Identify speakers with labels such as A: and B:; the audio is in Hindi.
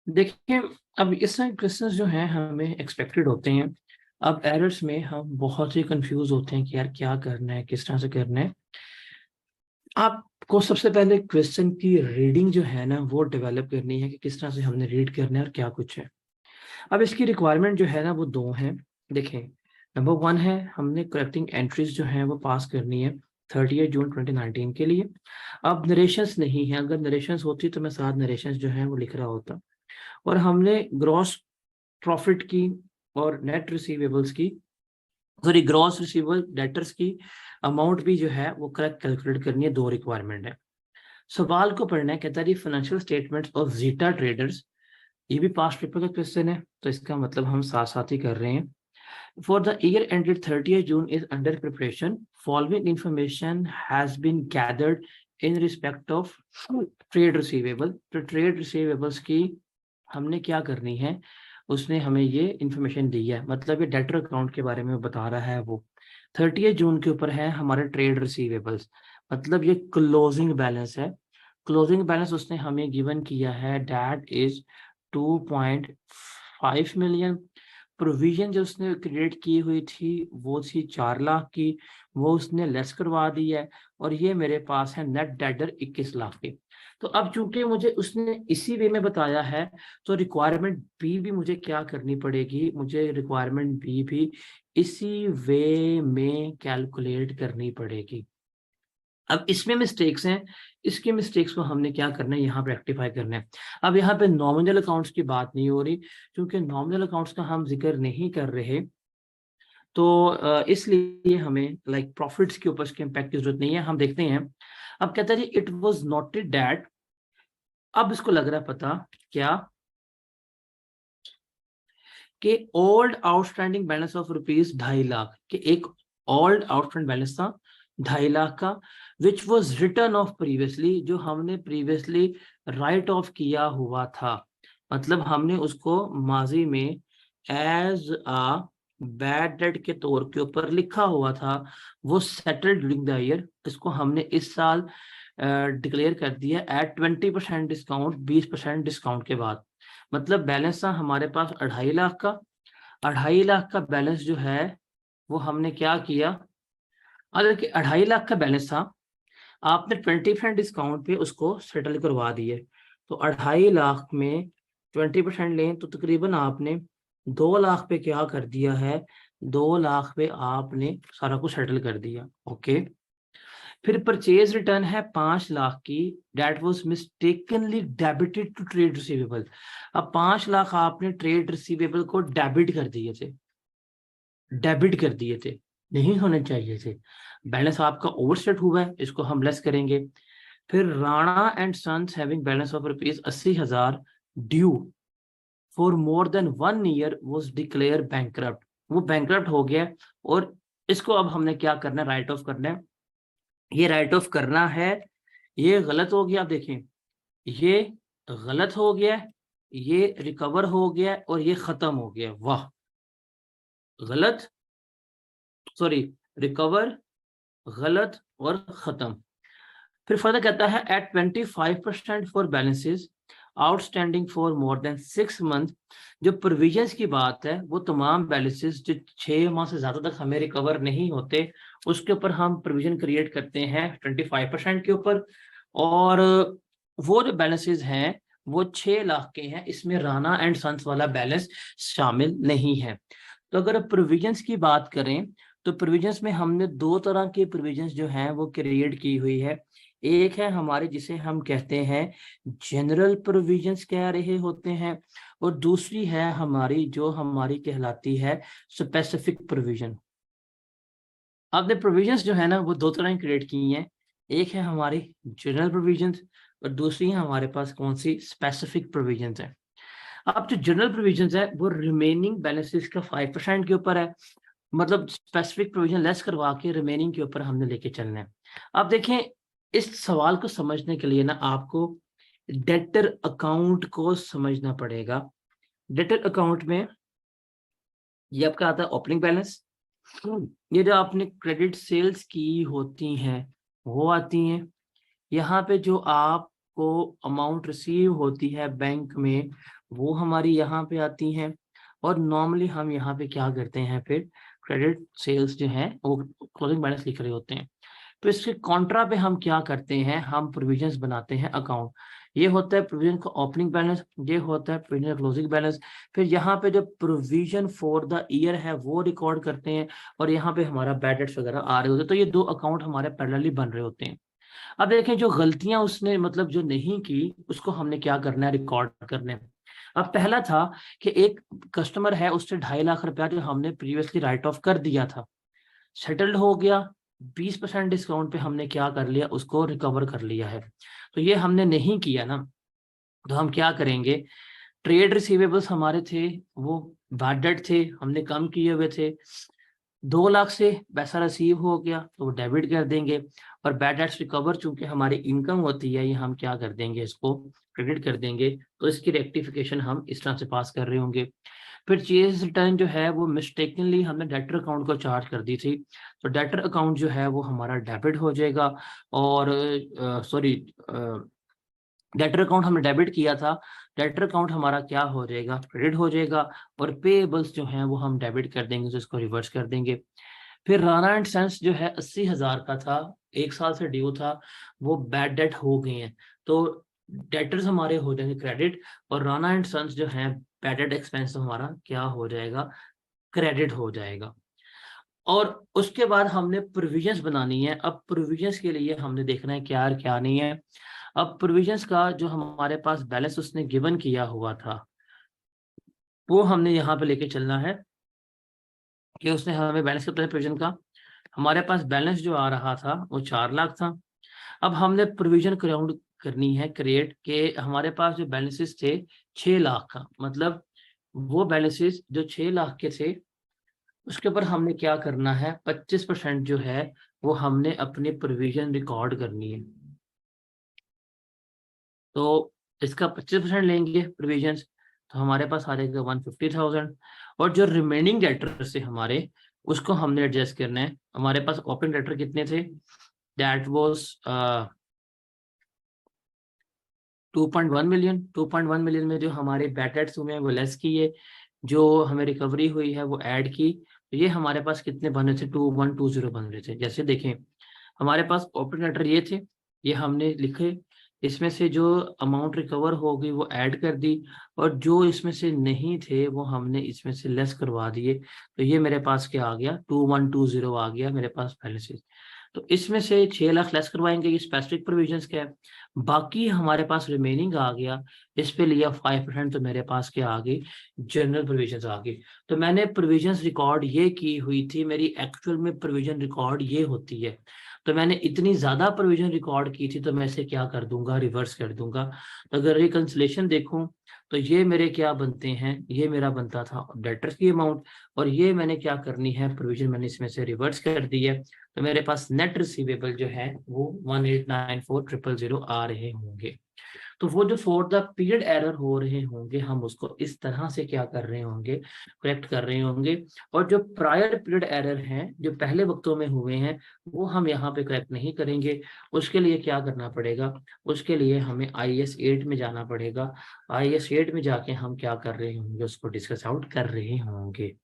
A: देखिए, अब इस तरह क्वेश्चंस जो हैं हमें एक्सपेक्टेड होते हैं। अब एरर्स में हम बहुत ही कंफ्यूज होते हैं कि यार क्या करना है, किस तरह से करना है। आपको सबसे पहले क्वेश्चन की रीडिंग जो है ना वो डेवलप करनी है कि किस तरह से हमने रीड करना है और क्या कुछ है। अब इसकी रिक्वायरमेंट जो है ना वो दो हैं। देखें, नंबर वन है हमने करेक्टिंग एंट्रीज जो हैं वो पास करनी है 30 जून 2019 के लिए। अब नरेशंस नहीं है, अगर नरेशंस होती तो मैं साथ नरेशंस जो है वो लिख रहा होता। और हमने ग्रॉस प्रॉफिट की और नेट रिसीवेबल्स की, सॉरी ग्रॉस रिसीवेबल डेटर्स की अमाउंट भी जो है वो करेक्ट कैलकुलेट करनी है। दो रिक्वायरमेंट है। सवाल को पढ़ना है, कहता है financial statements of zeta traders. ये भी पास्ट पेपर का क्वेश्चन है, तो इसका मतलब हम साथ साथ ही कर रहे हैं। For the year ended 30 June is under preparation, following information has been gathered in respect of trade receivable. तो ट्रेड रिसीवेबल्स की हमने क्या करनी है, उसने हमें ये इंफॉर्मेशन दी है, मतलब ये डेटर अकाउंट के बारे में बता रहा है। वो 30 जून के ऊपर है हमारे ट्रेड रिसीवेबल्स, मतलब ये क्लोजिंग बैलेंस है। क्लोजिंग बैलेंस उसने हमें गिवन किया है, दैट इज 2.5 मिलियन। प्रोविजन जो उसने क्रिएट की हुई थी वो थी 4 लाख की, वो उसने लेस करवा दी है। और ये मेरे पास है नेट डेटर 21 लाख की। तो अब चूंकि मुझे उसने इसी वे में बताया है, तो रिक्वायरमेंट बी भी मुझे क्या करनी पड़ेगी, मुझे रिक्वायरमेंट बी भी इसी वे में कैलकुलेट करनी पड़ेगी। अब इसमें मिस्टेक्स हैं, इसके मिस्टेक्स को हमने क्या करना है, यहाँ पे रेक्टिफाई करना है। अब यहाँ पे नॉमिनल अकाउंट्स की बात नहीं हो रही, क्योंकि नॉमिनल अकाउंट्स का हम जिक्र नहीं कर रहे, तो इसलिए हमें लाइक प्रॉफिट्स के ऊपर इसके इम्पैक्ट की जरूरत नहीं है। हम देखते हैं। अब कहता है जी इट वाज नोटेड दैट, अब इसको लग रहा है पता क्या, कि old outstanding balance of rupees 2.5 lakh, कि एक ओल्ड आउटस्टैंडिंग बैलेंस था 2.5 लाख का, which was return of previously, जो हमने प्रीवियसली राइट ऑफ किया हुआ था। मतलब हमने उसको माजी में एज आ बैड डेट के तौर के ऊपर लिखा हुआ था, वो सेटल्ड ड्यूरिंग द ईयर। इसको हमने इस साल डिक्लेयर कर दिया एट 20% डिस्काउंट, 20% डिस्काउंट के बाद। मतलब बैलेंस था हमारे पास 2.5 लाख का। 2.5 लाख का बैलेंस जो है वो हमने क्या किया, अगर कि 2.5 लाख का बैलेंस था, आपने 20% डिस्काउंट पे उसको सेटल करवा दिए। तो 2.5 लाख में 20% लें तो तकरीबन आपने 2 लाख पे क्या कर दिया है, 2 लाख पे आपने सारा कुछ सेटल कर दिया। ओके। फिर परचेज रिटर्न है 5 लाख की, debt was mistakenly debited to trade receivable. अब 5 लाख आपने ट्रेड रिसीवेबल को डेबिट कर दिए थे, डेबिट कर दिए थे, नहीं होने चाहिए थे। बैलेंस आपका ओवरस्टेट हुआ है, इसको हम लेस करेंगे। फिर Rana and sons having balance of rupees 80,000 due for more than 1 year was declare bankrupt. वो बैंकरप्ट हो गया, और इसको अब हमने क्या करना है, राइट ऑफ करना है। ये राइट ऑफ करना है, ये गलत हो गया। आप देखें, ये गलत हो गया, ये रिकवर हो गया, और ये खत्म हो गया। वाह, गलत, सॉरी, रिकवर, गलत और खत्म। फिर फर्दर कहता है at 25% for balances outstanding for more than 6 month. जो प्रोविजंस की बात है, वो तमाम बैलेंसेस जो 6 माह से ज्यादा तक हमें रिकवर नहीं होते, उसके ऊपर हम प्रोविजन क्रिएट करते हैं 25% के ऊपर। और वो जो बैलेंसेस हैं वो 6 लाख के हैं, इसमें राणा एंड सन्स वाला बैलेंस शामिल नहीं है। तो अगर प्रोविजंस की बात करें, तो प्रोविजंस में हमने दो तरह के प्रोविजंस जो हैं वो क्रिएट की हुई है। एक है हमारे जिसे हम कहते हैं जनरल प्रोविजंस कह रहे होते हैं, और दूसरी है हमारी जो हमारी कहलाती है स्पेसिफिक प्रोविजन। आपने प्रोविजंस जो है ना वो दो तरह की क्रिएट की हैं, एक है हमारी जनरल प्रोविजंस, और दूसरी है हमारे पास कौन सी, स्पेसिफिक प्रोविजंस है। अब जो जनरल प्रोविजंस है वो रिमेनिंग बैलेंसेस का 5% के ऊपर है, मतलब स्पेसिफिक प्रोविजन लेस करवा के रिमेनिंग के ऊपर हमने लेके चलना है। अब देखें, इस सवाल को समझने के लिए ना आपको डेटर अकाउंट को समझना पड़ेगा। डेटर अकाउंट में ये आपका आता है ओपनिंग बैलेंस, ये जो आपने क्रेडिट सेल्स की होती हैं वो आती हैं। यहाँ पे जो आप को अमाउंट रिसीव होती है बैंक में, वो हमारी यहाँ पे आती हैं। और नॉर्मली हम यहाँ पे क्या करते हैं, फिर क्रेडिट सेल्स जो है वो क्लोजिंग बैलेंस लिख रहे होते हैं। तो इसके कॉन्ट्रा पे हम क्या करते हैं, हम प्रोविजंस बनाते हैं अकाउंट। ये होता है प्रोविजन का ओपनिंग बैलेंस, ये होता है प्रोविजन क्लोजिंग बैलेंस। फिर यहाँ पे जो प्रोविजन फॉर द ईयर है वो रिकॉर्ड करते हैं, और यहाँ पे हमारा बैड डेट्स वगैरह आ रहे होते हैं। तो ये दो अकाउंट हमारे पैरेलली बन रहे होते हैं। अब देखें जो गलतियां उसने मतलब जो नहीं की, उसको हमने क्या करना है, रिकॉर्ड करने हैं। अब पहला था कि एक कस्टमर है, उससे 2.5 लाख रुपया जो हमने प्रीवियसली राइट ऑफ कर दिया था, सेटल्ड हो गया। 20% डिस्काउंट पे हमने क्या कर लिया, उसको रिकवर कर लिया है। तो ये हमने नहीं किया ना, तो हम क्या करेंगे, ट्रेड रिसीवेबल्स हमारे थे वो बैड डेट थे, हमने कम किए हुए थे। 2 लाख से पैसा रिसीव हो गया तो वो डेबिट कर देंगे, और बैड डेट्स रिकवर चूंकि हमारी इनकम होती है, ये हम क्या कर देंगे, इसको क्रेडिट कर देंगे। तो इसकी रेक्टिफिकेशन हम इस तरह से पास कर रहे होंगे। फिर चेज रिटर्न जो है वो मिस्टेकनली हमने डेटर अकाउंट को चार्ज कर दी थी, तो डेटर अकाउंट जो है वो हमारा डेबिट हो जाएगा। और सॉरी, डेटर अकाउंट हमने डेबिट किया था, डेटर अकाउंट हमारा क्या हो जाएगा, क्रेडिट हो जाएगा। और पेएबल्स जो हैं वो हम डेबिट कर देंगे, तो इसको रिवर्स कर देंगे। फिर राणा एंड सन्स जो है 80,000 का था, 1 साल से ड्यू था, वो बैड डेट हो गए हैं, तो डेटर्स हमारे हो जाएंगे क्रेडिट, और राणा एंड सन्स जो है बैड डेट एक्सपेंस हमारा क्या हो जाएगा, क्रेडिट हो जाएगा। और उसके बाद हमने प्रोविजंस बनानी है। अब प्रोविजंस के लिए हमने देखना है क्या और क्या नहीं है। अब प्रोविजंस का जो हमारे पास बैलेंस उसने गिवन किया हुआ था, वो हमने यहाँ पे लेके चलना है कि उसने हमें बैलेंस का प्रोविजन का, हमारे पास बैलेंस जो आ रहा था वो 4 लाख था। अब हमने प्रोविजन क्राउंड करनी है क्रिएट के, हमारे पास जो बैलेंसेस थे 6 लाख का, मतलब वो बैलेंसेस जो 6 लाख के थे, उसके ऊपर हमने क्या करना है, 25% जो है वो हमने अपनी प्रोविजन रिकॉर्ड करनी है। तो इसका 25% लेंगे प्रोविजंस, तो हमारे पास आ जाएगा 150,000। और जो रिमेनिंग डेटर से हमारे, उसको हमने एडजस्ट करना है। हमारे पास ओपन डेटर कितने थे, दैट वाज 2.1 मिलियन। 2.1 मिलियन में जो हमारे बैड डेट्स हुए हैं वो लेस किए, जो हमें रिकवरी हुई है वो ऐड की। तो ये हमारे पास कितने बन रहे थे, 2120 बन रहे थे। जैसे देखें, हमारे पास ओपन लेटर ये थे, ये हमने लिखे, इसमें से जो अमाउंट रिकवर हो गई वो ऐड कर दी, और जो इसमें से नहीं थे वो हमने इसमें से लेस करवा दिए। तो ये मेरे पास क्या आ गया, 2120 आ गया मेरे पास बैलेंसेस। तो इसमें से 6 लाख लेस करवाएंगे, ये स्पेसिफिक प्रोविजंस का है। बाकी हमारे पास रिमेनिंग आ गया, इस पे लिया 5%, तो मेरे पास क्या आ गई, जनरल प्रोविजंस आ गई। तो मैंने प्रोविजंस रिकॉर्ड ये की हुई थी, मेरी एक्चुअल में प्रोविजन रिकॉर्ड ये होती है। तो मैंने इतनी ज्यादा प्रोविजन रिकॉर्ड की थी, तो मैं इसे क्या कर दूंगा, रिवर्स कर दूंगा। तो अगर रिकंसिलेशन देखूं, तो ये मेरे क्या बनते हैं, ये मेरा बनता था डेटर्स की अमाउंट, और ये मैंने क्या करनी है, प्रोविजन मैंने इसमें से रिवर्स कर दी है। तो मेरे पास नेट रिसीवेबल जो है वो 1894000 आ रहे होंगे। तो वो जो फॉर द पीरियड एरर हो रहे होंगे, हम उसको इस तरह से क्या कर रहे होंगे, करेक्ट कर रहे होंगे। और जो प्रायर पीरियड एरर हैं, जो पहले वक्तों में हुए हैं, वो हम यहाँ पे करेक्ट नहीं करेंगे। उसके लिए क्या करना पड़ेगा, उसके लिए हमें IAS 8 में जाना पड़ेगा। IAS 8 में जाके हम क्या कर रहे होंगे, उसको डिस्कस आउट कर रहे होंगे।